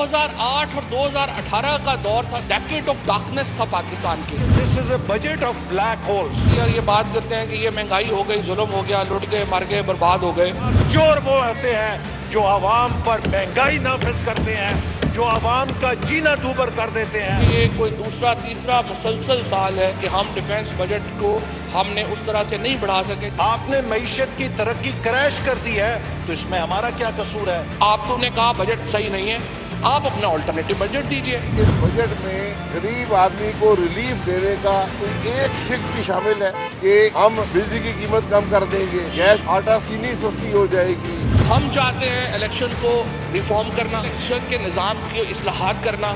2008 اور 2018 کا دور تھا, ڈیکیڈ آف ڈارکنیس تھا پاکستان کے. This is a budget of black holes. یہ بات کرتے ہیں کہ یہ مہنگائی ہو گئی, ظلم ہو گیا, لٹ گئے, مر گئے, برباد ہو گئے. چور وہ ہوتے ہیں جو عوام پر مہنگائی نافذ کرتے ہیں, جو عوام کا جینا دوبر کر دیتے ہیں. یہ کوئی دوسرا تیسرا مسلسل سال ہے کہ ہم ڈیفنس بجٹ کو ہم نے اس طرح سے نہیں بڑھا سکے. آپ نے معیشت کی ترقی کریش کر دی ہے تو اس میں ہمارا کیا قصور ہے؟ آپ نے کہا بجٹ صحیح نہیں ہے, آپ اپنا آلٹرنیٹو بجٹ دیجئے. اس بجٹ میں غریب آدمی کو ریلیف دینے کا کوئی ایک فکر بھی شامل ہے کہ ہم بجلی کی قیمت کم کر دیں گے, گیس آٹا چینی سستی ہو جائے گی. ہم چاہتے ہیں الیکشن کو ریفارم کرنا, الیکشن کے نظام کی اصلاحات کرنا.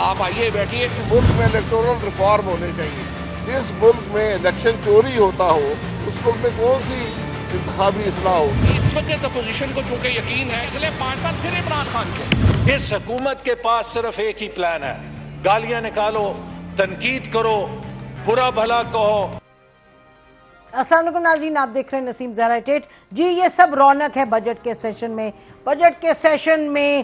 آپ آئیے بیٹھیے. ملک میں الیکٹورل ریفارم ہونے چاہیے. جس ملک میں الیکشن چوری ہوتا ہو اس ملک میں کون سی انتخابی اصلاح ہو. اس وقت اپوزیشن کو چونکہ یقین ہے اگلے 5 سال پھر عمران خان کے. اس حکومت کے پاس صرف ایک ہی پلان ہے, گالیاں نکالو, تنقید کرو, برا بھلا کہو. السلام علیکم ناظرین, آپ دیکھ رہے ہیں نسیم زہرا ٹیٹ. جی یہ سب رونق ہے بجٹ کے سیشن میں. بجٹ کے سیشن میں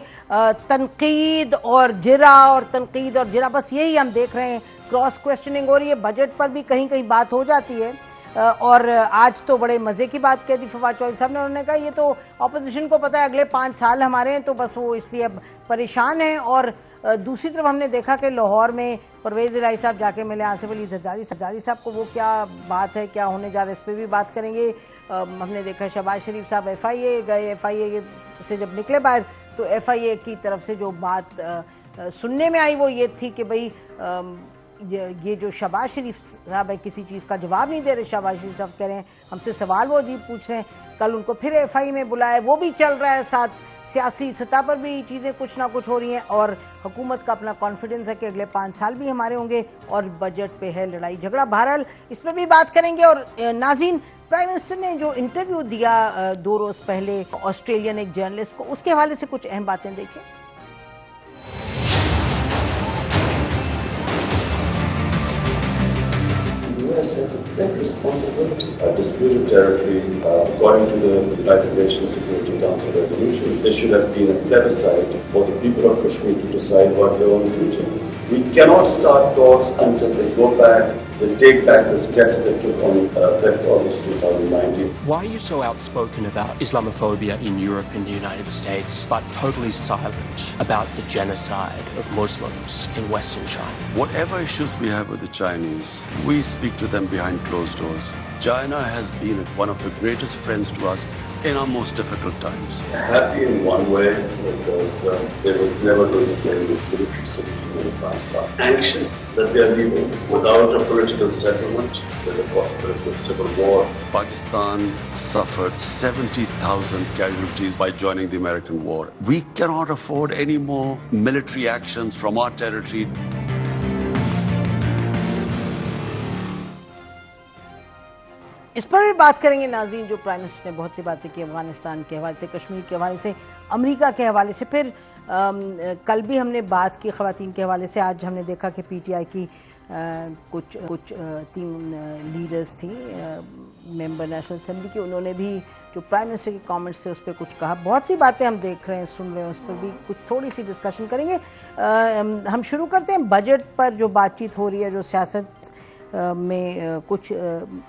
تنقید اور جرا بس یہی ہم دیکھ رہے ہیں. کراس کویسچننگ ہو رہی ہے, بجٹ پر بھی کہیں کہیں بات ہو جاتی ہے. اور آج تو بڑے مزے کی بات کہہ دی فواد چودھری صاحب نے. انہوں نے کہا یہ تو اپوزیشن کو پتہ ہے اگلے 5 سال ہمارے ہیں, تو بس وہ اس لیے اب پریشان ہیں. اور دوسری طرف ہم نے دیکھا کہ لاہور میں پرویز الہی صاحب جا کے ملے آصف علی زرداری صاحب کو. وہ کیا بات ہے, کیا ہونے جا رہا ہے, اس پہ بھی بات کریں گے. ہم نے دیکھا شہباز شریف صاحب ایف آئی اے گئے, ایف آئی اے سے جب نکلے باہر تو ایف آئی اے کی طرف سے جو بات سننے میں آئی وہ یہ تھی کہ بھئی یہ جو شہباز شریف صاحب ہے کسی چیز کا جواب نہیں دے رہے. شہباز شریف صاحب کہہ رہے ہیں ہم سے سوال وہ عجیب پوچھ رہے ہیں. کل ان کو پھر ایف آئی میں بلایا, وہ بھی چل رہا ہے. ساتھ سیاسی سطح پر بھی چیزیں کچھ نہ کچھ ہو رہی ہیں, اور حکومت کا اپنا کانفیڈنس ہے کہ اگلے 5 سال بھی ہمارے ہوں گے, اور بجٹ پہ ہے لڑائی جھگڑا. بہرحال اس پہ بھی بات کریں گے. اور ناظرین, پرائم منسٹر نے جو انٹرویو دیا 2 روز پہلے آسٹریلین ایک جرنلسٹ کو, اس کے حوالے سے کچھ اہم باتیں دیکھیں. The US has a big responsibility. Disputed territory, according to the United Nations Security Council resolutions, there should have been a plebiscite for the people of Kashmir to decide about their own future. We cannot start talks until they go back, they take back the steps they took on 5th August 2019. Why are you so outspoken about Islamophobia in Europe and the United States, but totally silent about the genocide of Muslims in Western China? Whatever issues we have with the Chinese, we speak to them behind closed doors. China has been one of the greatest friends to us in our most difficult times. Happy in one way, because there was never going to be a military solution in Afghanistan. Anxious that they are leaving without a political settlement, with a possibility of civil war. Pakistan suffered 70,000 casualties by joining the American war. We cannot afford any more military actions from our territory. اس پر بھی بات کریں گے ناظرین. جو prime minister نے بہت سی باتیں کی افغانستان کے حوالے سے, کشمیر کے حوالے سے, امریکہ کے حوالے سے. پھر کل بھی ہم نے بات کی خواتین کے حوالے سے. آج ہم نے دیکھا کہ پی ٹی آئی کی کچھ 3 لیڈرز تھیں, ممبر نیشنل اسمبلی کی, انہوں نے بھی جو پرائم منسٹر کے کامنٹس سے اس پہ کچھ کہا. بہت سی باتیں ہم دیکھ رہے ہیں, سن رہے ہیں, اس پر بھی کچھ تھوڑی سی ڈسکشن کریں گے. ہم شروع کرتے ہیں بجٹ پر جو بات چیت ہو رہی ہے, جو سیاست میں کچھ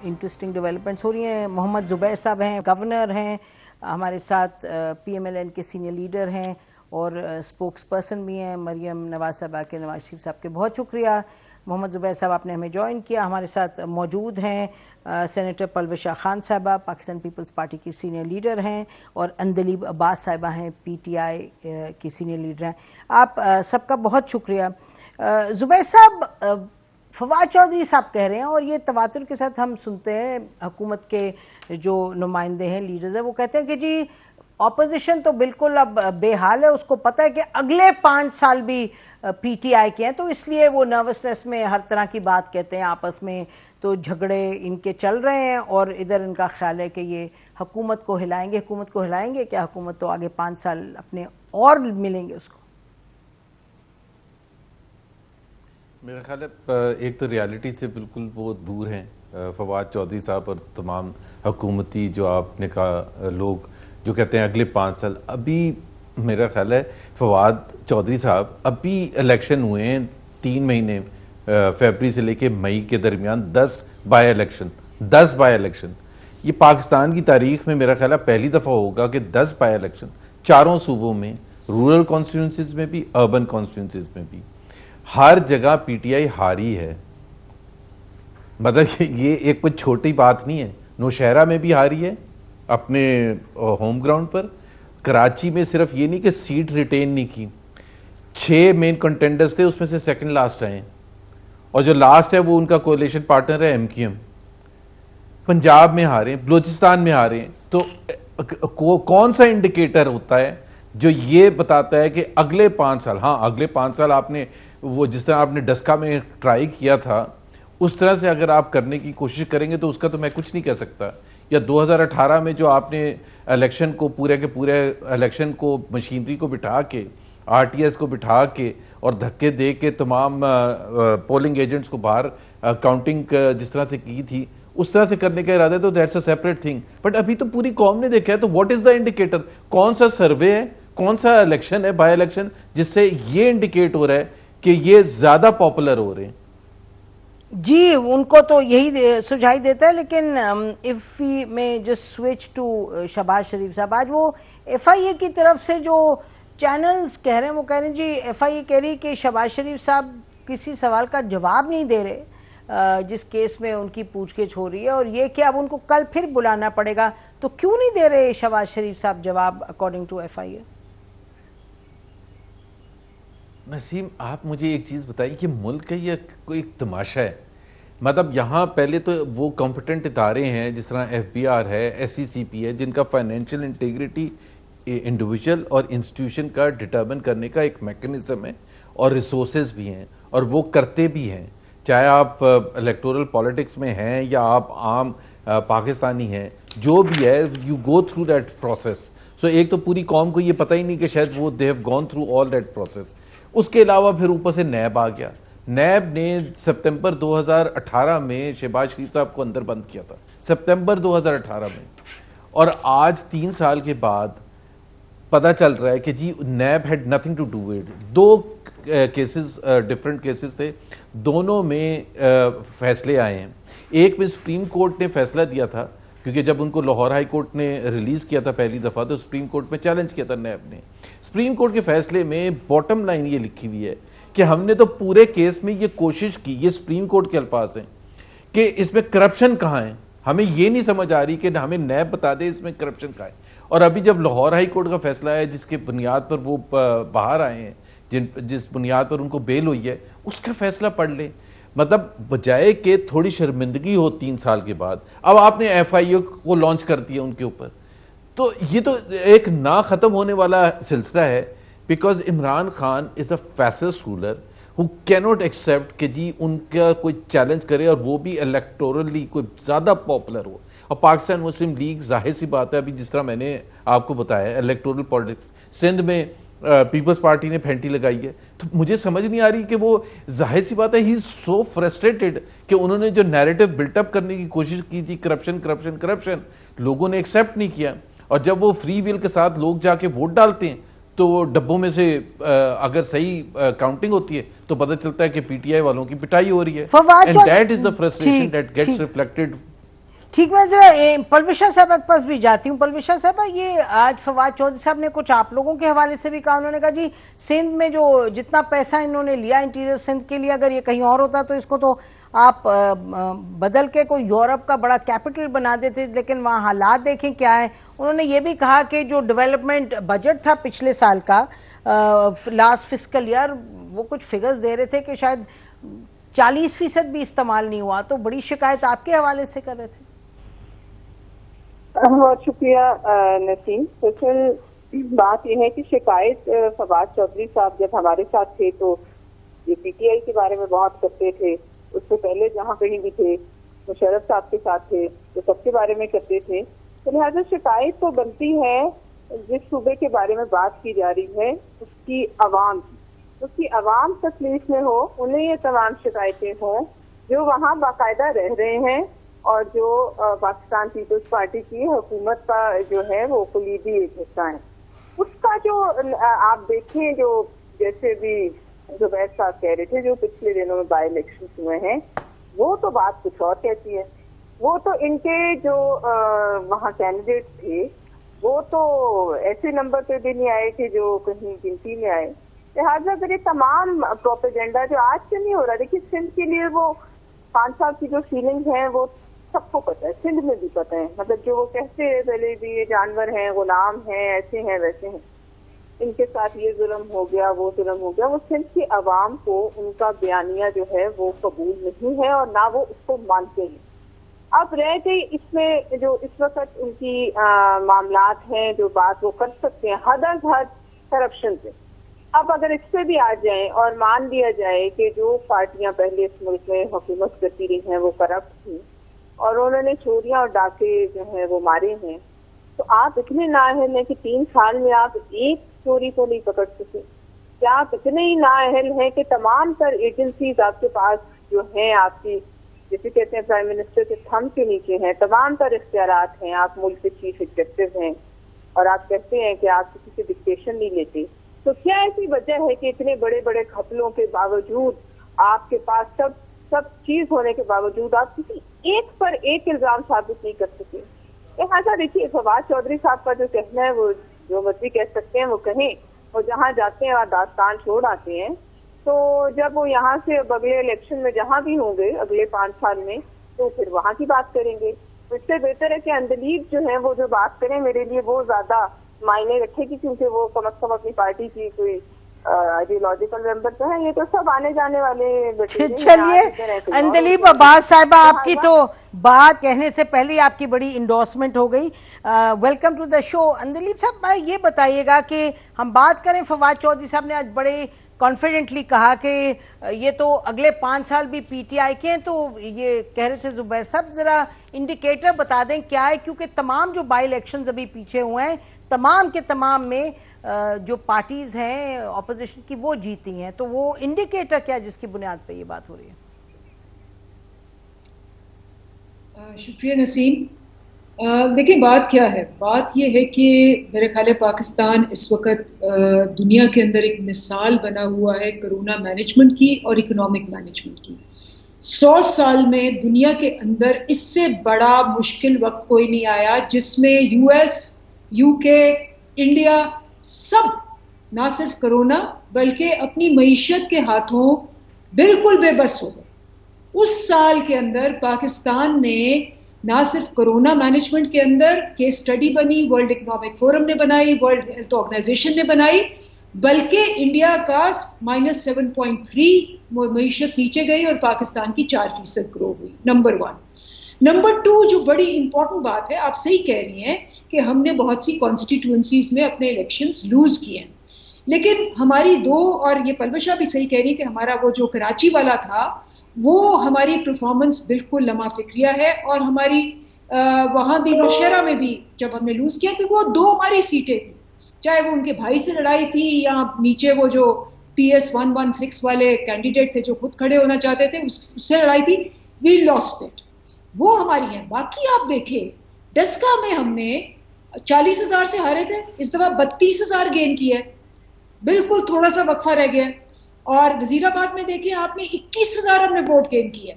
انٹرسٹنگ ڈیولپمنٹس ہو رہی ہیں. محمد زبیر صاحب ہیں, گورنر ہیں ہمارے ساتھ, پی ایم ایل این کے سینئر لیڈر ہیں اور اسپوکس پرسن بھی ہیں. مریم نواز صاحبہ کے, نواز شریف صاحب کے بہت شکریہ. محمد زبیر صاحب آپ نے ہمیں جوائن کیا. ہمارے ساتھ موجود ہیں سینیٹر پلوشا خان صاحبہ, پاکستان پیپلز پارٹی کی سینئر لیڈر ہیں, اور اندلیب عباس صاحبہ ہیں, پی ٹی آئی کی سینئر لیڈر ہیں. آپ سب کا بہت شکریہ. زبیر صاحب, فواد چودھری صاحب کہہ رہے ہیں, اور یہ تواتر کے ساتھ ہم سنتے ہیں, حکومت کے جو نمائندے ہیں, لیڈرز ہیں, وہ کہتے ہیں کہ جی اپوزیشن تو بالکل اب بے حال ہے, اس کو پتہ ہے کہ اگلے 5 سال بھی پی ٹی آئی کے ہیں, تو اس لیے وہ نروسنس میں ہر طرح کی بات کہتے ہیں. آپس میں تو جھگڑے ان کے چل رہے ہیں, اور ادھر ان کا خیال ہے کہ یہ حکومت کو ہلائیں گے. حکومت کو ہلائیں گے کیا, حکومت تو آگے 5 سال اپنے اور ملیں گے اس کو. میرا خیال ہے ایک تو ریالٹی سے بالکل وہ دور ہیں فواد چودھری صاحب اور تمام حکومتی جو آپ نے کہا لوگ جو کہتے ہیں اگلے 5 سال. ابھی میرا خیال ہے فواد چودھری صاحب ابھی الیکشن ہوئے ہیں 3 مہینے فیبری سے لے کے مئی کے درمیان 10 بائی الیکشن. یہ پاکستان کی تاریخ میں میرا خیال ہے پہلی دفعہ ہوگا کہ 10 بائی الیکشن چاروں صوبوں میں, رورل کانسٹیٹوئنسیز میں بھی, اربن کانسٹیٹوئنسیز میں بھی. ہر جگہ پی ٹی آئی ہاری ہے. مطلب یہ ایک کوئی چھوٹی بات نہیں ہے. نوشہرہ میں بھی ہاری ہے اپنے ہوم گراؤنڈ پر. کراچی میں صرف یہ نہیں کہ سیٹ ریٹین نہیں کی, 6 مین کنٹینڈرز تھے, اس میں سے سیکنڈ لاسٹ آئے, اور جو لاسٹ ہے وہ ان کا کولیشن پارٹنر ہے MQM. پنجاب میں ہارے, بلوچستان میں ہارے. تو کون سا انڈیکیٹر ہوتا ہے جو یہ بتاتا ہے کہ اگلے 5 سال, ہاں اگلے 5 سال آپ نے وہ جس طرح آپ نے ڈسکا میں ٹرائی کیا تھا اس طرح سے اگر آپ کرنے کی کوشش کریں گے تو اس کا تو میں کچھ نہیں کہہ سکتا. یا 2018 میں جو آپ نے الیکشن کو پورے کے پورے الیکشن کو مشینری کو بٹھا کے, RTS کو بٹھا کے اور دھکے دے کے تمام پولنگ ایجنٹس کو باہر کاؤنٹنگ جس طرح سے کی تھی اس طرح سے کرنے کا ارادہ ہے تو that's a separate thing. But ابھی تو پوری قوم نے دیکھا ہے. تو واٹ از دا انڈیکیٹر؟ کون سا سروے ہے, کون سا الیکشن ہے بائی الیکشن جس سے یہ انڈیکیٹ ہو رہا ہے کہ یہ زیادہ پاپولر ہو رہے ہیں؟ جی ان کو تو یہی سجھائی دیتا ہے. لیکن اف وی میں جسٹ سوئچ ٹو شہباز شریف صاحب, آج وہ FIA کی طرف سے جو چینلز کہہ رہے ہیں وہ کہہ رہے ہیں جی FIA کہہ رہی کہ شہباز شریف صاحب کسی سوال کا جواب نہیں دے رہے جس کیس میں ان کی پوچھ گچھ ہو رہی ہے, اور یہ کہ اب ان کو کل پھر بلانا پڑے گا. تو کیوں نہیں دے رہے شہباز شریف صاحب جواب اکارڈنگ ٹو FIA؟ نسیم آپ مجھے ایک چیز بتائیے کہ ملک کا یہ کوئی تماشا ہے. مطلب یہاں پہلے تو وہ کمپٹنٹ ادارے ہیں جس طرح FBR ہے, SCCP ہے, جن کا فائنینشیل انٹیگریٹی انڈیویجول اور انسٹیٹیوشن کا ڈٹرمن کرنے کا ایک میکنزم ہے, اور ریسورسز بھی ہیں, اور وہ کرتے بھی ہیں. چاہے آپ الیکٹورل پالیٹکس میں ہیں یا آپ عام پاکستانی ہیں, جو بھی ہے you go through that process. So ایک تو پوری قوم کو یہ پتہ ہی نہیں کہ شاید وہ they have gone through all that process. اس کے علاوہ پھر اوپر سے نیب آ گیا. نیب نے سپتمبر 2018 میں شہباز شریف صاحب کو اندر بند کیا تھا, سپتمبر 2018 میں, اور آج 3 سال کے بعد پتہ چل رہا ہے کہ جی NAB had nothing to do it. 2 cases different cases تھے, دونوں میں فیصلے آئے ہیں. ایک میں سپریم کورٹ نے فیصلہ دیا تھا کیونکہ جب ان کو لاہور ہائی کورٹ نے ریلیز کیا تھا پہلی دفعہ تو سپریم کورٹ میں چیلنج کیا تھا نیب نے. سپریم کورٹ کے فیصلے میں باٹم لائن یہ لکھی ہوئی ہے کہ ہم نے تو پورے کیس میں یہ کوشش کی, یہ سپریم کورٹ کے الفاظ ہیں, کہ اس میں کرپشن کہاں ہے. ہمیں یہ نہیں سمجھ آ رہی کہ ہمیں نیب بتا دے اس میں کرپشن کہاں ہے. اور ابھی جب لاہور ہائی کورٹ کا فیصلہ ہے جس کے بنیاد پر وہ باہر آئے ہیں, جس بنیاد پر ان کو بیل ہوئی ہے, اس کا فیصلہ پڑھ لیں. مطلب بجائے کہ تھوڑی شرمندگی ہو 3 سال کے بعد, اب آپ نے FIA کو لانچ کر دیا ان کے اوپر. تو یہ تو ایک نہ ختم ہونے والا سلسلہ ہے, because Imran Khan is a fascist ruler who cannot accept کہ جی ان کا کوئی چیلنج کرے اور وہ بھی الیکٹورلی کوئی زیادہ پاپولر ہو. اور پاکستان مسلم لیگ ظاہر سی بات ہے, ابھی جس طرح میں نے آپ کو بتایا الیکٹورل پالیٹکس, سندھ میں پیپلز پارٹی نے پھینٹی لگائی ہے. تو مجھے سمجھ نہیں آ رہی کہ وہ ظاہر سی بات ہے ہی از سو فرسٹریٹڈ کہ انہوں نے جو نیریٹو بلٹ اپ کرنے کی کوشش کی تھی کرپشن کرپشن کرپشن, لوگوں نے ایکسیپٹ نہیں کیا. اور جب وہ فری ویل کے ساتھ لوگ جا کے ووٹ ڈالتے ہیں تو وہ ڈبوں میں سے اگر صحیح کاؤنٹنگ ہوتی ہے تو پتہ چلتا ہے کہ PTI والوں کی پٹائی ہو رہی ہے. And that is the frustration that gets reflected. ٹھیک, میں ذرا پلوشا صاحبہ کے پاس بھی جاتی ہوں. پلوشا صاحبہ, یہ آج فواد چودھری صاحب نے کچھ آپ لوگوں کے حوالے سے بھی کہا. انہوں نے کہا جی سندھ میں جو جتنا پیسہ انہوں نے لیا انٹیریئر سندھ کے لیے, اگر یہ کہیں اور ہوتا تو اس کو تو آپ بدل کے کوئی یورپ کا بڑا کیپٹل بنا دیتے, لیکن وہاں حالات دیکھیں کیا ہے. انہوں نے یہ بھی کہا کہ جو ڈیولپمنٹ بجٹ تھا پچھلے سال کا لاسٹ فسکل ایئر, وہ کچھ فگرز دے رہے تھے کہ شاید 40% بھی استعمال نہیں ہوا. تو بڑی شکایت آپ کے حوالے سے کر رہے تھے. بہت شکریہ نسیم. دراصل بات یہ ہے کہ شکایت فواد چودھری صاحب جب ہمارے ساتھ تھے تو یہ PTI کے بارے میں بہت کرتے تھے. اس سے پہلے جہاں کہیں بھی تھے, مشرف صاحب کے ساتھ تھے تو سب کے بارے میں کرتے تھے. تو لہٰذا شکایت تو بنتی ہے جس صوبے کے بارے میں بات کی جا رہی ہے اس کی عوام تکلیف میں ہو, انہیں یہ تمام شکایتیں ہوں جو وہاں باقاعدہ رہ رہے ہیں اور جو پاکستان پیپلز پارٹی کی حکومت کا جو ہے وہ کلیدی ایک حصہ ہے. اس کا جو آپ دیکھیں جو جیسے بھی زبیر صاحب کہہ رہے تھے جو پچھلے دنوں میں بائی الیکشن ہوئے ہیں وہ تو بات کچھ اور کہتی ہے. وہ تو ان کے جو وہاں کینڈیڈیٹ تھے وہ تو ایسے نمبر پہ بھی نہیں آئے کہ جو کہیں گنتی میں آئے. لہٰذا پھر یہ تمام پروپیگنڈا جو آج سے نہیں ہو رہا. دیکھیے سندھ کے لیے وہ 5 سال کی جو فیلنگ ہے وہ سب کو پتہ ہے, سندھ میں بھی پتہ ہے. مطلب جو وہ کہتے ہیں پہلے بھی یہ جانور ہیں, غلام ہیں, ایسے ہیں ویسے ہیں, ان کے ساتھ یہ ظلم ہو گیا وہ ظلم ہو گیا. وہ سندھ کی عوام کو ان کا بیانیہ جو ہے وہ قبول نہیں ہے اور نہ وہ اس کو مانتے ہیں. اب رہ گئی اس میں جو اس وقت ان کی معاملات ہیں جو بات وہ کر سکتے ہیں حد از حد کرپشن سے. اب اگر اس پہ بھی آ جائیں اور مان لیا جائے کہ جو پارٹیاں پہلے اس ملک میں حکومت کرتی رہی ہیں وہ کرپٹ تھیں اور انہوں نے چوریاں اور ڈاکے جو ہیں وہ مارے ہیں, تو آپ اتنے نااہل ہیں کہ 3 سال میں آپ ایک چوری کو نہیں پکڑ سکے. کیا آپ اتنے ہی نااہل ہیں کہ تمام تر ایجنسیز آپ کے پاس جو ہیں آپ کی جسے کہتے ہیں پرائم منسٹر کے تھم کے نیچے ہیں, تمام تر اختیارات ہیں, آپ ملک کے چیف ایگزیکٹو ہیں اور آپ کہتے ہیں کہ آپ کسی سے ڈکٹیشن نہیں لیتے, تو کیا ایسی وجہ ہے کہ اتنے بڑے بڑے گھپلوں کے باوجود آپ کے پاس سب چیز ہونے کے باوجود آپ کسی ایک پر ایک الزام ثابت نہیں کر سکے؟ لہٰذا دیکھیے فواد چودھری صاحب کا جو کہنا ہے وہ جو مرضی کہہ سکتے ہیں وہ کہیں, اور جہاں جاتے ہیں اور داستان چھوڑ آتے ہیں. تو جب وہ یہاں سے اب اگلے الیکشن میں جہاں بھی ہوں گے اگلے 5 سال میں تو پھر وہاں کی بات کریں گے. اس سے بہتر ہے کہ اندلیب جو ہے وہ جو بات کریں میرے لیے وہ زیادہ معنی رکھے گی, کیونکہ وہ کم از کم اپنی پارٹی کی کوئی آئیڈیولوجیکل ممبر تو ہے. یہ تو سب آنے جانے والے. چلیے اندلیب عباس صاحبہ, آپ کی تو بات کہنے سے پہلے آپ کی بڑی انڈورسمنٹ ہو گئی. ویلکم ٹو دا شو. اندلیب صاحب یہ بتائیے گا کہ ہم بات کریں, فواد چودھری صاحب نے آج بڑے کانفیڈنٹلی کہا کہ یہ تو اگلے 5 سال بھی پی ٹی آئی کے ہیں, تو یہ کہہ رہے تھے زبیر صاحب ذرا انڈیکیٹر بتا دیں کیا ہے, کیونکہ تمام جو بائی الیکشنز ابھی پیچھے ہوئے ہیں تمام کے تمام میں جو پارٹیز ہیں اپوزیشن کی وہ جیتی ہیں, تو وہ انڈیکیٹر کیا جس کی بنیاد پہ یہ بات ہو رہی ہے؟ شکریہ نسیم. دیکھیں بات کیا ہے, بات یہ ہے کہ میرے خیال ہے پاکستان اس وقت دنیا کے اندر ایک مثال بنا ہوا ہے کرونا مینجمنٹ کی اور اکنامک مینجمنٹ کی. 100 سال میں دنیا کے اندر اس سے بڑا مشکل وقت کوئی نہیں آیا جس میں یو ایس, یو کے, انڈیا سب نہ صرف کرونا بلکہ اپنی معیشت کے ہاتھوں بالکل بے بس ہو گئے. اس سال کے اندر پاکستان نے نہ صرف کرونا مینجمنٹ کے اندر کیس سٹڈی بنی, ورلڈ اکنامک فورم نے بنائی, ورلڈ ہیلتھ آرگنائزیشن نے بنائی, بلکہ انڈیا کا -7.3 معیشت نیچے گئی اور پاکستان کی 4% گرو ہوئی. نمبر 1. نمبر 2 جو بڑی امپورٹنٹ بات ہے, آپ صحیح کہہ رہی ہیں کہ ہم نے بہت سی کانسٹیٹوئنسیز میں اپنے الیکشنز لوز کیے ہیں, لیکن ہماری اور یہ پلوشا بھی صحیح کہہ رہی ہے کہ ہمارا وہ جو کراچی والا تھا وہ ہماری پرفارمنس بالکل لمحہ فکریہ ہے, اور ہماری وہاں بھی نوشہرہ میں بھی جب ہم نے لوز کیا کہ وہ 2 ہماری سیٹیں تھیں, چاہے وہ ان کے بھائی سے لڑائی تھی یا نیچے وہ جو PS 116 والے کینڈیڈیٹ تھے جو خود کھڑے ہونا چاہتے تھے اس سے لڑائی تھی. وی لاسٹ اٹ, وہ ہماری ہیں. باقی آپ دیکھیں ڈسکا میں ہم نے 40,000 سے ہارے تھے, اس دفعہ 32,000 گین کیا ہے, بالکل تھوڑا سا وقفہ رہ گیا. اور وزیر آباد میں دیکھیں آپ نے 21,000 ہم نے ووٹ گین کیا,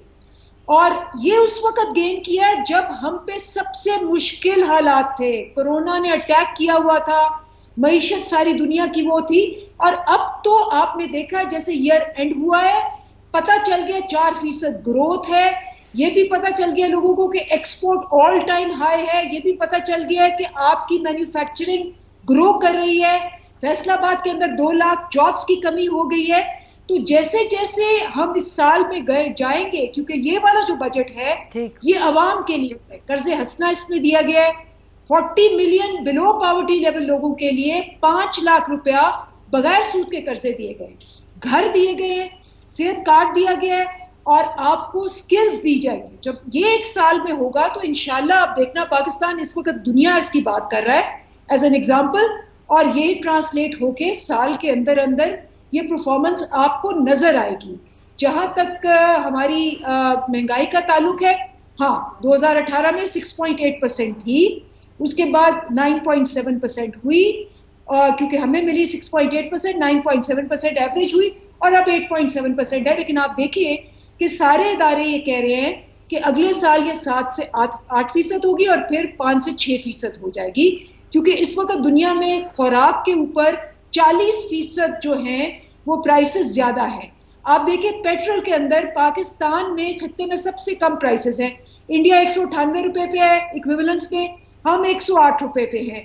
اور یہ اس وقت گین کیا ہے جب ہم پہ سب سے مشکل حالات تھے, کرونا نے اٹیک کیا ہوا تھا, معیشت ساری دنیا کی وہ تھی. اور اب تو آپ نے دیکھا جیسے ایئر اینڈ ہوا ہے, پتہ چل گیا 4% گروتھ ہے, یہ بھی پتہ چل گیا لوگوں کو کہ ایکسپورٹ آل ٹائم ہائی ہے, یہ بھی پتہ چل گیا ہے کہ آپ کی مینوفیکچرنگ گرو کر رہی ہے. فیصل آباد کے اندر 2 لاکھ جابز کی کمی ہو گئی ہے. تو جیسے جیسے ہم اس سال میں جائیں گے, کیونکہ یہ والا جو بجٹ ہے یہ عوام کے لیے ہے, قرض حسنہ اس میں دیا گیا ہے, 40 ملین بلو پاورٹی لیول لوگوں کے لیے 5 لاکھ روپیہ بغیر سود کے قرضے دیے گئے, گھر دیے گئے ہیں, صحت کارڈ دیا گیا ہے, اور آپ کو سکلز دی جائے گی. جب یہ 1 سال میں ہوگا تو انشاءاللہ آپ دیکھنا پاکستان اس وقت دنیا اس کی بات کر رہا ہے ایز این ایگزامپل, اور یہ ٹرانسلیٹ ہو کے سال کے اندر اندر یہ پرفارمنس آپ کو نظر آئے گی. جہاں تک ہماری مہنگائی کا تعلق ہے, ہاں 2018 میں 6.8% تھی, اس کے بعد 9.7% ہوئی, کیونکہ ہمیں ملی 6.8%, 9.7% ایوریج ہوئی اور اب 8.7% ہے. لیکن آپ دیکھیے کہ سارے ادارے یہ کہہ رہے ہیں کہ اگلے سال یہ 7 سے 8% ہوگی اور پھر 5 سے 6% ہو جائے گی, کیونکہ اس وقت دنیا میں خوراک کے اوپر 40% جو ہیں وہ پرائسز زیادہ ہیں. آپ دیکھیں پیٹرول کے اندر پاکستان میں خطے میں سب سے کم پرائسز ہیں. انڈیا 198 روپے پہ ہے ایکویولنس پہ, ہم 108 روپے پہ ہیں.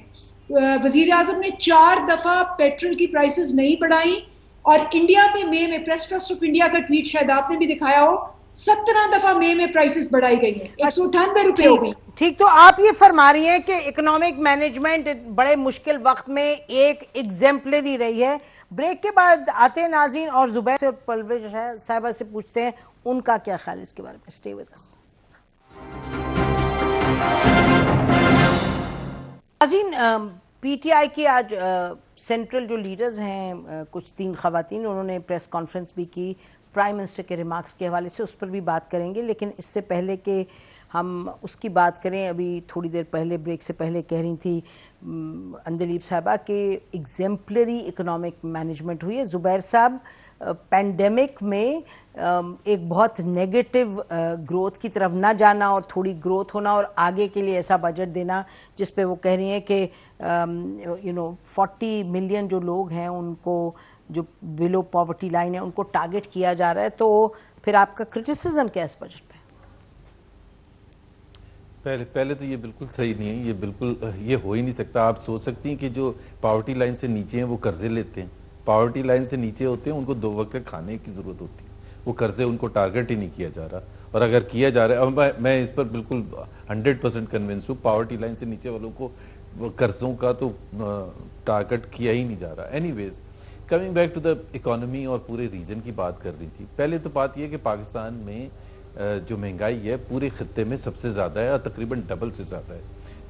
وزیر اعظم نے 4 دفعہ پیٹرول کی پرائسز نہیں بڑھائیں, اور انڈیا میں مئی میں پریس ٹرسٹ آف انڈیا کا ٹویٹ شاید آپ نے بھی دکھایا ہو, 17 دفعہ مئی میں پرائسز بڑھائی گئی ہیں, 198 روپے ہو گئی. ٹھیک, تو آپ یہ فرما رہی ہیں کہ اکنامک مینجمنٹ بڑے مشکل وقت میں ایک ایگزیمپلری رہی ہے. بریک کے بعد آتے ہیں ناظرین اور زبیر سے اور پرویز صاحبہ سے پوچھتے ہیں ان کا کیا خیال اس کے بارے میں. Stay with us. ناظرین, پی ٹی آئی کی آج سینٹرل جو لیڈرز ہیں کچھ 3 خواتین, انہوں نے پریس کانفرنس بھی کی پرائم منسٹر کے ریمارکس کے حوالے سے, اس پر بھی بات کریں گے. لیکن اس سے پہلے کہ ہم اس کی بات کریں, ابھی تھوڑی دیر پہلے بریک سے پہلے کہہ رہی تھی اندلیب صاحبہ کہ ایگزیمپلری اکنامک مینجمنٹ ہوئی ہے. زبیر صاحب, پینڈیمک میں ایک بہت نیگیٹو گروتھ کی طرف نہ جانا اور تھوڑی گروتھ ہونا اور آگے کے لیے ایسا بجٹ دینا جس پہ وہ کہہ رہی ہیں کہ 40 ملین جو لوگ ہیں ان کو جو بلو پاورٹی لائن ہے ان کو ٹارگٹ کیا جا رہا ہے. تو پھر آپ کا کرٹیسزم کیا اس بجٹ پہ؟ پہلے تو یہ بالکل صحیح نہیں ہے, یہ بالکل یہ ہو ہی نہیں سکتا. آپ سوچ سکتی ہیں کہ جو پاورٹی لائن سے نیچے ہیں وہ قرضے لیتے ہیں, پاورٹی لائن سے نیچے ہوتے ہیں ان کو 2 وقت کے کھانے کی ضرورت ہوتی ہے, وہ قرضے ان کو ٹارگٹ ہی نہیں کیا جا رہا. اور اگر کیا جا رہا ہے, میں اس پر بالکل 100% کنونس ہوں, پاورٹی لائن سے نیچے والوں کو قرضوں کا تو ٹارگٹ کیا ہی نہیں جا رہا. Anyways, coming back to the economy اور پورے ریجن کی بات کر رہی تھی. پہلے تو بات یہ ہے کہ پاکستان میں جو مہنگائی ہے پورے خطے میں سب سے زیادہ ہے اور تقریباً ڈبل سے زیادہ ہے.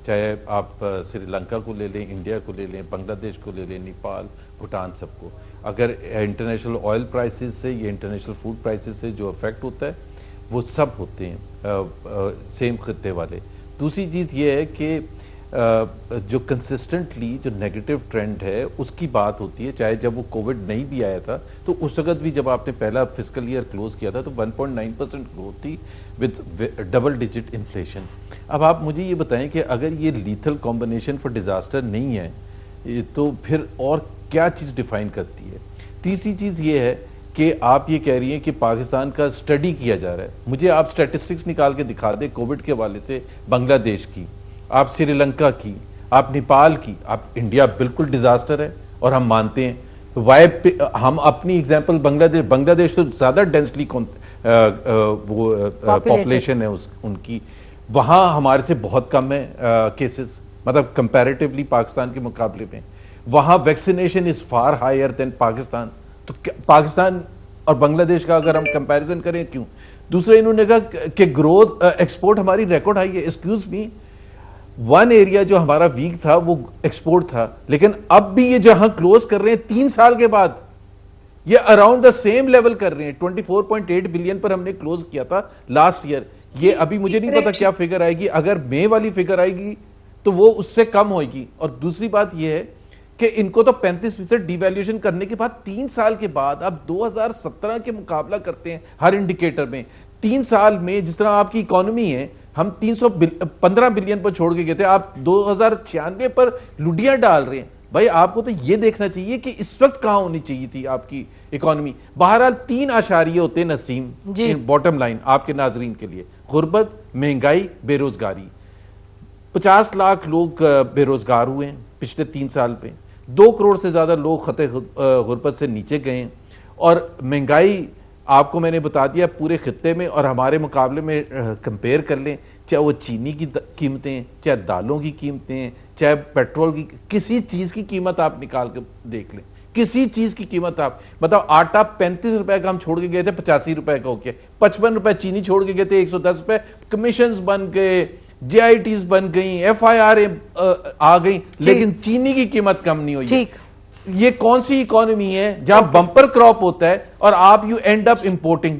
چاہے آپ سری لنکا کو لے لیں, انڈیا کو لے لیں, بنگلہ دیش کو لے لیں, نیپال, بھوٹان, سب کو. اگر انٹرنیشنل آئل پرائسز سے یا انٹرنیشنل فوڈ پرائسز سے جو افیکٹ ہوتا ہے وہ سب ہوتے ہیں سیم خطے والے. دوسری چیز یہ ہے کہ جو کنسسٹنٹلی جو نیگیٹو ٹرینڈ ہے اس کی بات ہوتی ہے. چاہے جب وہ کووڈ نہیں بھی آیا تھا تو اس وقت بھی جب آپ نے پہلا فسکل ایئر کلوز کیا تھا تو 1.9% گروتھ تھی ود ڈبل ڈیجٹ انفلیشن. اب آپ مجھے یہ بتائیں کہ اگر یہ لیتھل کمبینیشن فار ڈیزاسٹر نہیں ہے تو پھر اور کیا چیز ڈیفائن کرتی ہے؟ تیسری چیز یہ ہے کہ آپ یہ کہہ رہی ہیں کہ پاکستان کا اسٹڈی کیا جا رہا ہے. مجھے آپ اسٹیٹسٹکس نکال کے دکھا دیں کووڈ کے حوالے سے, بنگلہ دیش کی, آپ سری لنکا کی, آپ نیپال کی. آپ انڈیا بالکل ڈیزاسٹر ہے اور ہم مانتے ہیں. ہم اپنی ایگزامپل بنگلہ دیش تو زیادہ ڈینسلی پاپولیشن ہے ان کی, وہاں ہمارے سے بہت کم ہے کیسز, مطلب کمپیریٹیولی پاکستان کے مقابلے میں. وہاں vaccination is far higher than Pakistan. تو پاکستان اور بنگلہ دیش کا اگر ہم کمپیریزن کریں کیوں؟ دوسرا انہوں نے کہا کہ گروتھ ایکسپورٹ ہماری ریکارڈ ہائی ہے. ایکسکیوز می, ون ایریا جو ہمارا ویک تھا وہ ایکسپورٹ تھا, لیکن اب بھی یہ جہاں کلوز کر رہے ہیں 3 سال کے بعد یہ اراؤنڈ دا سیم لیول کر رہے ہیں. 24.8 بلین پر ہم نے کلوز کیا تھا لاسٹ ایئر. یہ ابھی مجھے نہیں پتا کیا فگر آئے گی. اگر مئی والی فگر آئے گی تو وہ اس سے کم ہوئے گی. اور دوسری بات یہ ہے کہ ان کو تو 35% ڈی ویلیویشن کرنے کے بعد 3 سال کے بعد اب 2017 کے مقابلہ کرتے ہیں ہر انڈیکیٹر میں. 3 سال میں جس طرح آپ کی اکانومی ہے, ہم 315 بلین پر چھوڑ کے گئے تھے, آپ 2096 پر لڈیاں ڈال رہے ہیں. بھائی آپ کو تو یہ دیکھنا چاہیے کہ اس وقت کہاں ہونی چاہیے تھی آپ کی اکانومی. بہرحال 3 اشاریے ہوتے ہیں نسیم, باٹم لائن آپ کے ناظرین کے لیے: غربت, مہنگائی, بے روزگاری. 50 لاکھ لوگ بے روزگار ہوئے ہیں پچھلے 3 سال پہ, 2 کروڑ سے زیادہ لوگ خطے غربت سے نیچے گئے ہیں, اور مہنگائی آپ کو میں نے بتا دیا پورے خطے میں اور ہمارے مقابلے میں کمپیئر کر لیں, چاہے وہ چینی کی قیمتیں, چاہے دالوں کی قیمتیں, چاہے پیٹرول کی, کسی چیز کی قیمت آپ نکال کے دیکھ لیں, کسی چیز کی قیمت آپ بتاؤ. آٹا 35 روپے کا ہم چھوڑ کے گئے تھے, 85 روپے کا ہو گیا. 55 روپے چینی چھوڑ کے گئے تھے, 110 روپے. کمیشنز بن گئے, جے آئی ٹیز بن گئیں, ایف آئی آر آ گئیں, لیکن چینی کی قیمت کم نہیں ہوئی. یہ کون سی اکانومی ہے جہاں بمپر کراپ ہوتا ہے اور آپ you and up importing?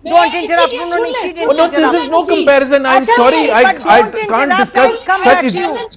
Don't interrupt. No, this is no comparison. I'm sorry. I can't discuss such issues.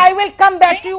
I will come back to you.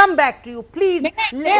come back to you. Please.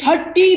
30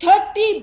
30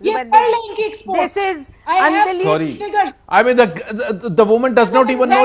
This is Andali. Sorry, I mean the woman does not even know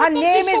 Her name is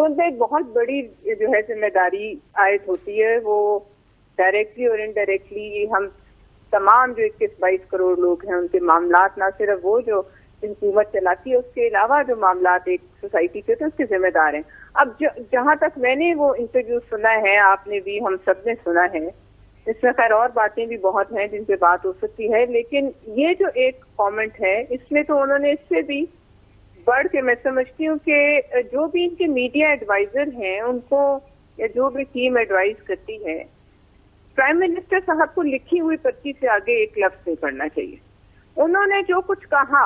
تو ان پہ ایک بہت بڑی جو ہے ذمہ داری عائد ہوتی ہے. وہ ڈائریکٹلی اور انڈائریکٹلی ہم تمام جو 21-22 کروڑ لوگ ہیں ان کے معاملات، نہ صرف وہ جو حکومت چلاتی ہے، اس کے علاوہ جو معاملات ایک سوسائٹی کے اس کے ذمہ دار ہیں. اب جہاں تک میں نے وہ انٹرویو سنا ہے، آپ نے بھی، ہم سب نے سنا ہے، اس میں خیر اور باتیں بھی بہت ہیں جن پہ بات ہو سکتی ہے، لیکن یہ جو ایک کامنٹ ہے اس میں تو انہوں نے اس سے بھی بڑھ کے، میں سمجھتی ہوں کہ جو بھی ان کے میڈیا ایڈوائزر ہیں ان کو، یا جو بھی ٹیم ایڈوائز کرتی ہے، پرائم منسٹر صاحب کو لکھی ہوئی پرچی سے آگے ایک لفظ نہیں پڑھنا چاہیے. انہوں نے جو کچھ کہا،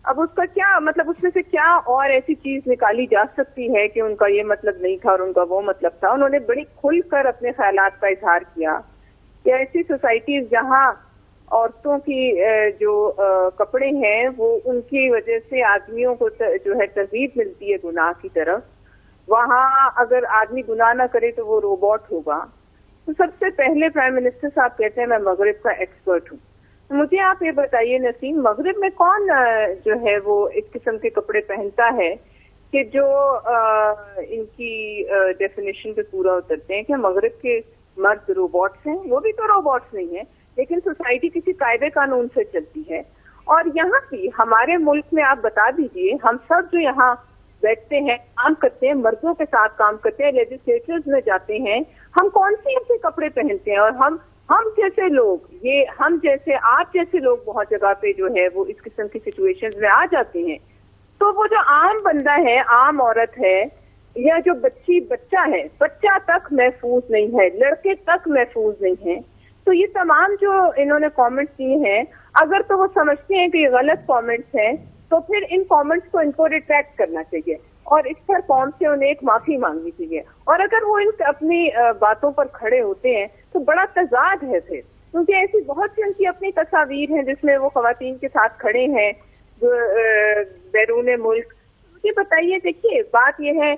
اب اس کا کیا مطلب، اس میں سے کیا اور ایسی چیز نکالی جا سکتی ہے کہ ان کا یہ مطلب نہیں تھا اور ان کا وہ مطلب تھا. انہوں نے بڑی کھل کر اپنے خیالات کا اظہار کیا کہ ایسی سوسائٹیز جہاں عورتوں کی جو کپڑے ہیں وہ ان کی وجہ سے آدمیوں کو جو ہے ترغیب ملتی ہے گناہ کی طرف، وہاں اگر آدمی گناہ نہ کرے تو وہ روبوٹ ہوگا. تو سب سے پہلے پرائم منسٹر صاحب کہتے ہیں میں مغرب کا ایکسپرٹ ہوں. مجھے آپ یہ بتائیے نسیم، مغرب میں کون جو ہے وہ اس قسم کے کپڑے پہنتا ہے کہ جو ان کی ڈیفینیشن پہ پورا اترتے ہیں کہ مغرب کے مرد روبوٹس ہیں؟ وہ بھی تو روبوٹس نہیں ہیں، لیکن سوسائٹی کسی قاعدے قانون سے چلتی ہے. اور یہاں بھی ہمارے ملک میں آپ بتا دیجئے، ہم سب جو یہاں بیٹھتے ہیں، کام کرتے ہیں، مردوں کے ساتھ کام کرتے ہیں، لیجسلیچرز میں جاتے ہیں، ہم کون سے ایسے کپڑے پہنتے ہیں؟ اور ہم جیسے لوگ، یہ ہم جیسے، آپ جیسے لوگ بہت جگہ پہ جو ہے وہ اس قسم کی سچویشنز میں آ جاتے ہیں. تو وہ جو عام بندہ ہے، عام عورت ہے، یا جو بچہ ہے، بچہ تک محفوظ نہیں ہے، لڑکے تک محفوظ نہیں ہے. تو یہ تمام جو انہوں نے کامنٹس دیے ہیں، اگر تو وہ سمجھتے ہیں کہ یہ غلط کامنٹس ہیں تو پھر ان کامنٹس کو ان کو ریٹریکٹ کرنا چاہیے اور اس پر قوم سے انہیں ایک معافی مانگنی چاہیے. اور اگر وہ ان اپنی باتوں پر کھڑے ہوتے ہیں تو بڑا تضاد ہے پھر، کیونکہ ایسی بہت سی ان کی اپنی تصاویر ہیں جس میں وہ خواتین کے ساتھ کھڑے ہیں جو بیرون ملک. مجھے بتائیے، دیکھیے بات یہ ہے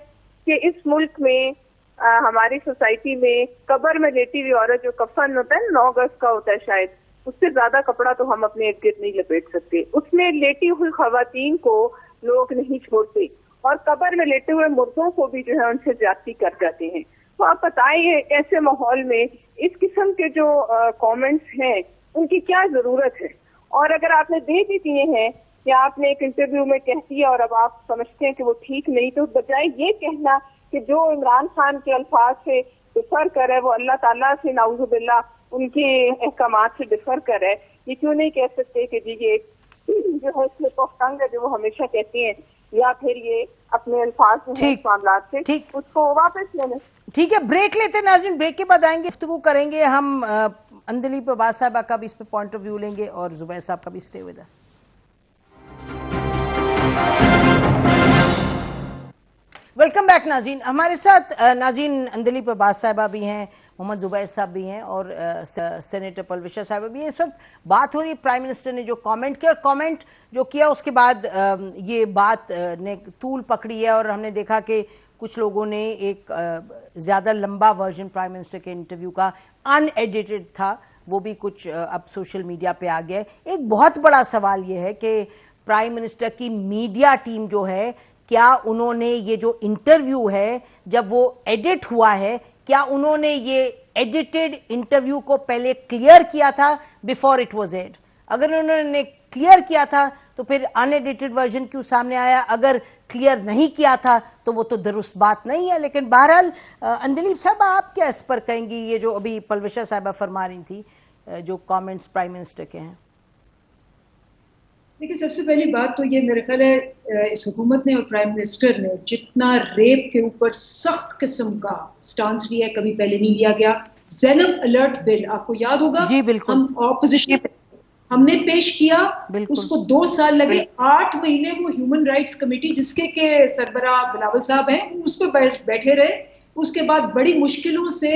کہ اس ملک میں ہماری سوسائٹی میں قبر میں لیٹی ہوئی عورت جو کفن ہوتا ہے 9 گز کا ہوتا ہے شاید، اس سے زیادہ کپڑا تو ہم اپنے ارد گرد نہیں لپیٹ سکتے. اس میں لیٹی ہوئی خواتین کو لوگ نہیں چھوڑتے اور قبر میں لیٹے ہوئے مردوں کو بھی جو ہے ان سے زیادتی کر جاتے ہیں. تو آپ بتائیے ایسے ماحول میں اس قسم کے جو کامنٹس ہیں ان کی کیا ضرورت ہے؟ اور اگر آپ نے دے بھی دیے ہیں یا آپ نے ایک انٹرویو میں کہہ دیا اور اب آپ سمجھتے ہیں کہ وہ ٹھیک نہیں، تو بجائے یہ کہنا کہ جو عمران خان کے الفاظ سے ڈفر کر ہے وہ اللہ تعالیٰ سے نعوذ باللہ ان کے احکامات سے ڈفر کر ہے، یہ کیوں نہیں کہہ سکتے کہ جی یہ جو ہے سلپ آف ٹنگ ہے جو وہ ہمیشہ کہتے ہیں، یا پھر یہ اپنے الفاظ میں معاملات سے اس کو واپس لینے. ٹھیک ہے، بریک لیتے ہیں ناظرین، بریک کے بعد آئیں گے، گفتگو کریں گے ہم اندلیپ عباس صاحبہ کا بھی اس پہ پوائنٹ آف ویو لیں گے اور زبیر صاحب کا بھی. Stay with us. Welcome back ناظرین. ہمارے ساتھ ناظرین اندلیپ عباس صاحبہ بھی ہیں، محمد زبیر صاحب بھی ہیں اور سینیٹر پلوشا صاحبہ بھی ہیں. اس وقت بات ہو رہی ہے پرائم منسٹر نے جو کامنٹ کیا، اور کامنٹ جو کیا اس کے بعد یہ بات نے طول پکڑی ہے اور ہم نے دیکھا کہ کچھ لوگوں نے ایک زیادہ لمبا ورژن پرائم منسٹر کے انٹرویو کا ان ایڈیٹڈ تھا، وہ بھی کچھ اب سوشل میڈیا پہ آ گیا ہے. ایک بہت بڑا سوال یہ ہے کہ پرائم منسٹر کی میڈیا ٹیم جو ہے، کیا انہوں نے یہ جو انٹرویو ہے جب وہ ایڈٹ ہوا ہے، کیا انہوں نے یہ ایڈیٹڈ انٹرویو کو پہلے کلیئر کیا تھا بیفور اٹ واز ایڈ؟ اگر انہوں نے کلیئر کیا تھا تو پھر ان ایڈیٹڈ ورژن کیوں سامنے آیا؟ اگر کلیئر نہیں کیا تھا تو وہ تو درست بات نہیں ہے. لیکن بہرحال اندلیپ صاحب آپ کیا اس پر کہیں گی، یہ جو ابھی پلوشا صاحبہ فرما رہی تھی جو کامنٹس پرائم منسٹر کے ہیں؟ دیکھیں، سب سے پہلی بات تو یہ میرے خیال ہے اس حکومت نے اور پرائم منسٹر نے جتنا ریپ کے اوپر سخت قسم کا سٹانس لیا ہے کبھی پہلے نہیں لیا گیا. زینب الرٹ بل آپ کو یاد ہوگا، جی بالکل، ہم اپوزیشن ہم نے پیش کیا، اس کو 2 سال لگے، 8 مہینے وہ ہیومن رائٹس کمیٹی جس کے سربراہ بلاول صاحب ہیں اس پہ بیٹھے رہے. اس کے بعد بڑی مشکلوں سے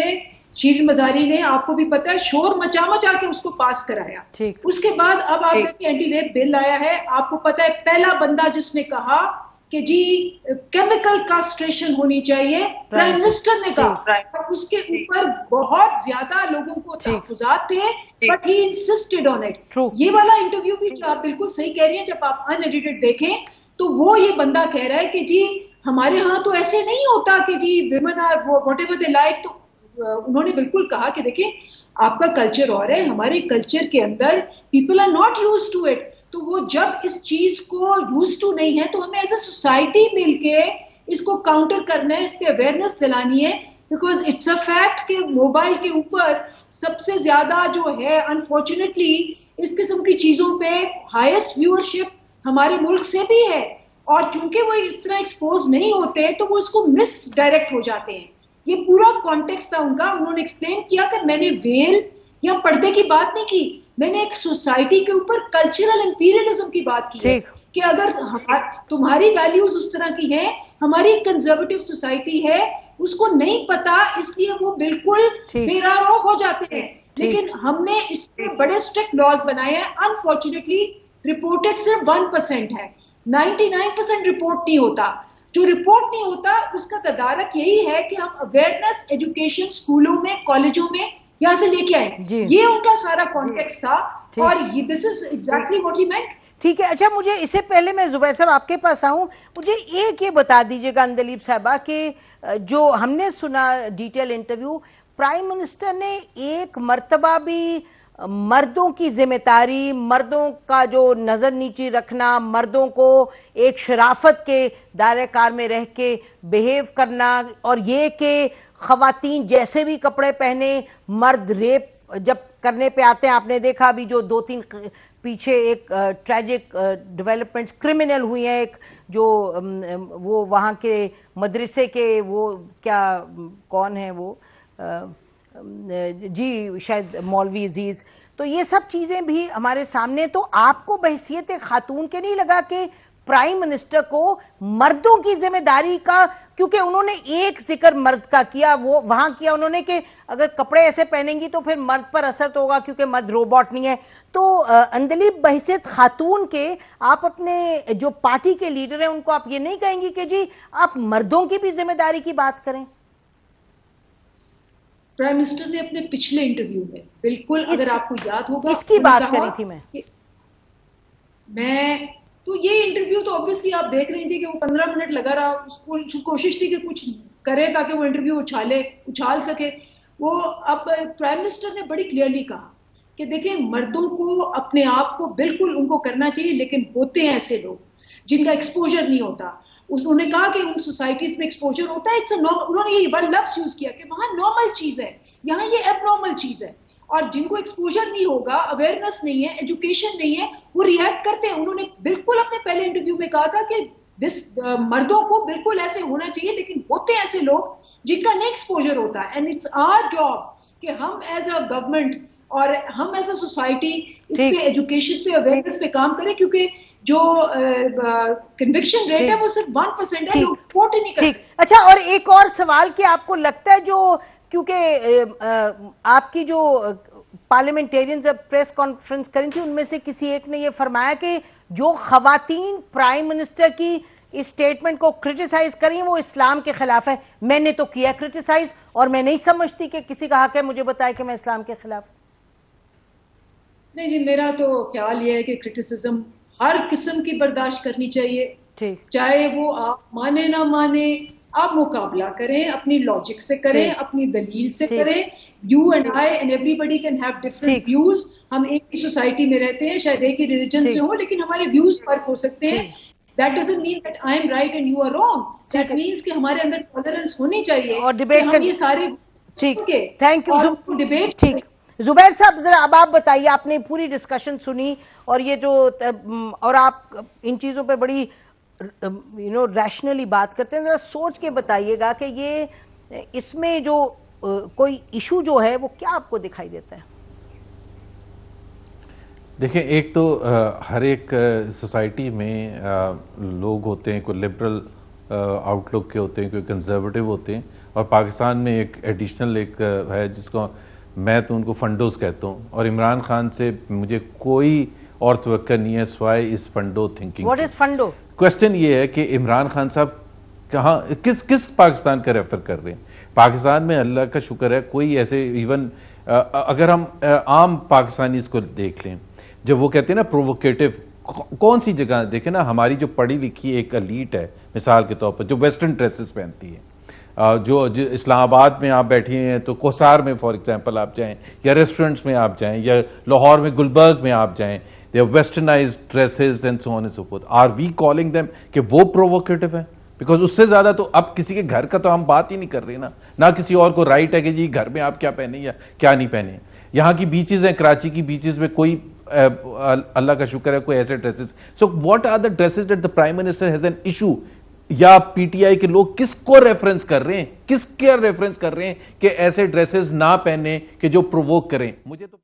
شیرین مزاری نے، آپ کو بھی پتا ہے، شور مچا کے اس کو پاس کرایا. اس کے بعد اب آپ نے اینٹی ریپ بل آیا ہے. آپ کو پتا ہے پہلا بندہ جس نے کہا کہ جی کیمیکل کاسٹریشن ہونی چاہیے پرائم منسٹر نے کہا. اس کے اوپر بہت زیادہ لوگوں کو تحفظات تھے but he insisted on it. یہ والا انٹرویو بھی جو آپ بالکل صحیح کہہ رہی ہیں، جب آپ ان ایڈیٹڈ دیکھیں تو وہ یہ بندہ کہہ رہا ہے کہ جی ہمارے ہاں تو ایسے نہیں ہوتا کہ جی women are whatever they like. تو انہوں نے بالکل کہا کہ دیکھیں آپ کا کلچر اور ہے, ہمارے کلچر کے اندر people are not use to it. تو وہ جب اس چیز کو یوز ٹو نہیں ہے تو ہمیں ایز اے سوسائٹی مل کے اس کو کاؤنٹر کرنا ہے, اس پہ اویئرنیس دلانی ہے. بیکاز اٹس اے فیکٹ کہ موبائل کے اوپر سب سے زیادہ جو ہے انفارچونیٹلی اس قسم کی چیزوں پہ ہائیسٹ ویورشپ ہمارے ملک سے بھی ہے, اور چونکہ وہ اس طرح ایکسپوز نہیں ہوتے تو وہ اس کو مس ڈائریکٹ ہو جاتے ہیں. یہ پورا کانٹیکسٹ تھا ان کا. انہوں نے ایکسپلین کیا کہ میں نے ویل یا پردے کی بات نہیں کی, میں نے ایک سوسائٹی کے اوپر کلچرل امپیریلزم کی بات کی ہے کہ اگر تمہاری ویلیوز اس طرح کی ہیں, ہماری کنزرویٹو سوسائٹی ہے, اس کو نہیں پتا اس لیے وہ بالکل بے راہ ہو جاتے ہیں. لیکن ہم نے اس پہ بڑے اسٹرکٹ لاز بنائے ہیں. انفارچونیٹلی رپورٹڈ صرف 1% ہے, 99% رپورٹ نہیں ہوتا. جو رپورٹ نہیں ہوتا اس کا تدارک یہی ہے کہ ہم اویئرنیس ایجوکیشن اسکولوں میں کالجوں میں یہاں سے لے کے آئے. یہ ان کا سارا کانٹیکسٹ تھا اور this is exactly what he meant. ٹھیک ہے. اچھا مجھے اس سے پہلے میں زبیر صاحب آپ کے پاس آؤں, مجھے ایک یہ بتا دیجئے گا اندلیب صاحبہ کہ جو ہم نے سنا ڈیٹیل انٹرویو, پرائم منسٹر نے ایک مرتبہ بھی مردوں کی ذمہ داری, مردوں کا جو نظر نیچی رکھنا, مردوں کو ایک شرافت کے دائرہ کار میں رہ کے بیہیو کرنا, اور یہ کہ خواتین جیسے بھی کپڑے پہنے, مرد ریپ جب کرنے پہ آتے ہیں, آپ نے دیکھا ابھی جو 2-3 پیچھے ایک ٹریجک ڈیولپمنٹس کرمنل ہوئی ہیں, ایک جو وہ وہاں کے مدرسے کے وہ کیا کون ہیں وہ جی شاید مولوی عزیز, تو یہ سب چیزیں بھی ہمارے سامنے. تو آپ کو بحیثیت خاتون کے نہیں لگا کہ پرائم منسٹر کو مردوں کی ذمہ داری کا, کیونکہ انہوں نے ایک ذکر مرد کا کیا, وہ وہاں کیا انہوں نے کہ اگر کپڑے ایسے پہنیں گی تو پھر مرد پر اثر تو ہوگا کیونکہ مرد روبوٹ نہیں ہے. تو اندلیب بحیثیت خاتون کے آپ اپنے جو پارٹی کے لیڈر ہیں ان کو آپ یہ نہیں کہیں گی کہ جی آپ مردوں کی بھی ذمہ داری کی بات کریں؟ پرائم منسٹر نے اپنے پچھلے انٹرویو میں بالکل, اگر آپ کو یاد ہوگا, اس کی بات کری تھی میں تو یہ انٹرویو تو obviously آپ دیکھ رہی تھی کہ وہ 15 منٹ لگا رہا, اس کوشش تھی کہ کچھ کرے تاکہ وہ انٹرویو اچھال سکے وہ. اب پرائم منسٹر نے بڑی کلیئرلی کہا کہ دیکھیں مردوں کو اپنے آپ کو بالکل ان کو کرنا چاہیے, لیکن ہوتے ہیں ایسے لوگ جن کا ایکسپوجر نہیں ہوتا. انہوں نے کہا کہ ان سوسائٹیز میں ایکسپوجر ہوتا ہے, انہوں نے یہ بڑا لفظ یوز کیا کہ وہاں نارمل چیز ہے, یہاں یہ ایب نارمل چیز ہے. اور جن کو ایکسپوجر نہیں ہوگا, اویئرنیس نہیں ہے, ایجوکیشن نہیں ہے, وہ ریئیکٹ کرتے ہیں. انہوں نے بالکل اپنے پہلے انٹرویو میں کہا تھا کہ مردوں کو بالکل ایسے ہونا چاہیے, لیکن ہوتے ایسے لوگ جن کا نہیں ایکسپوجر ہوتا. اینڈ اٹس آور جاب کہ ہم ایز اے گورنمنٹ اور ہم ایز اے سوسائٹی اس پہ ایجوکیشن پہ اویئرنیس پہ کام کریں, کیونکہ جو کنوکشن ریٹ ہے وہ صرف 1% ہے, لوگ رپورٹ ہی نہیں کرتے. اچھا, اور ایک اور سوال کہ آپ کو لگتا ہے جو, کیونکہ آپ کی جو پارلیمنٹیرینز پریس کانفرنس کریں تھی ان میں سے کسی ایک نے یہ فرمایا کہ جو خواتین پرائم منسٹر کی اس سٹیٹمنٹ کو کرٹیسائز کریں وہ اسلام کے خلاف ہے. میں نے تو کیا کرٹیسائز, اور میں نہیں سمجھتی کہ کسی کا حق ہے مجھے بتائے کہ میں اسلام کے خلاف. نہیں جی, میرا تو خیال یہ ہے کہ کرٹیسزم ہر قسم کی برداشت کرنی چاہیے, چاہے وہ آپ مانے نہ مانے, آپ مقابلہ کریں, اپنی لاجک سے کریں, اپنی دلیل سے کریں. You and I and everybody can have different views. ہم ایک ہی سوسائٹی میں رہتے ہیں, شاید ایک ہی ریلیجن سے ہوں, لیکن ہمارے ویوز فرق ہو سکتے ہیں. That doesn't mean that I am right and you are wrong. That means کہ ہمارے اندر ٹالرنس ہونی چاہیے اور ڈیبیٹ ہم یہ سارے. ٹھیک, تھینک یو. ڈیبیٹ ٹھیک. زبیر صاحب ذرا اب آپ بتائیے, آپ نے پوری ڈسکشن سنی اور یہ جو, اور آپ ان چیزوں پہ بڑی ریشنلی بات کرتے ہیں, ذرا سوچ کے بتائیے گا کہ یہ اس میں جو کوئی ایشو جو ہے وہ کیا آپ کو دکھائی دیتا ہے؟ دیکھیں, ایک تو ہر ایک سوسائٹی میں لوگ ہوتے ہیں, کوئی لبرل آؤٹ لک کے ہوتے ہیں, کوئی کنزرویٹو ہوتے ہیں, اور پاکستان میں ایک ایڈیشنل ایک ہے جس کو میں تو ان کو فنڈوز کہتا ہوں, اور عمران خان سے مجھے کوئی اور توقع نہیں ہے سوائے اس fundo thinking. What is fundo? Question یہ ہے کہ عمران خان صاحب کہاں کس پاکستان کا ریفر کر رہے ہیں؟ پاکستان میں اللہ کا شکر ہے کوئی ایسے, ایون اگر ہم عام پاکستانی اس کو دیکھ لیں, جب وہ کہتے ہیں نا پرووکیٹو کون سی جگہ دیکھیں نا، ہماری جو پڑھی لکھی ایک ایلیٹ ہے مثال کے طور پر جو ویسٹرن ڈریسز پہنتی ہے، جو اسلام آباد میں آپ بیٹھے ہیں تو کوسار میں فار ایگزامپل آپ جائیں، یا ریسٹورنٹس میں آپ جائیں، یا لاہور میں گلبرگ میں آپ جائیں، they are westernized dresses and so on and so forth. Are we calling them کہ وہ provocative ہیں؟ بیکاز اس سے زیادہ تو اب کسی کے گھر کا تو ہم بات ہی نہیں کر رہے نا، نہ کسی اور کو رائٹ ہے کہ جی گھر میں آپ کیا پہنے یا کیا نہیں پہنے. یہاں کی بیچز ہیں، کراچی کی بیچز میں کوئی اللہ کا شکر ہے کوئی ایسے dresses. So what are the dresses that the prime minister has an issue? یا پی ٹی آئی کے لوگ کس کو ریفرنس کر رہے ہیں، کس کے ریفرنس کر رہے ہیں کہ ایسے ڈریسز نہ پہنے کہ جو پرووک کریں؟ مجھے تو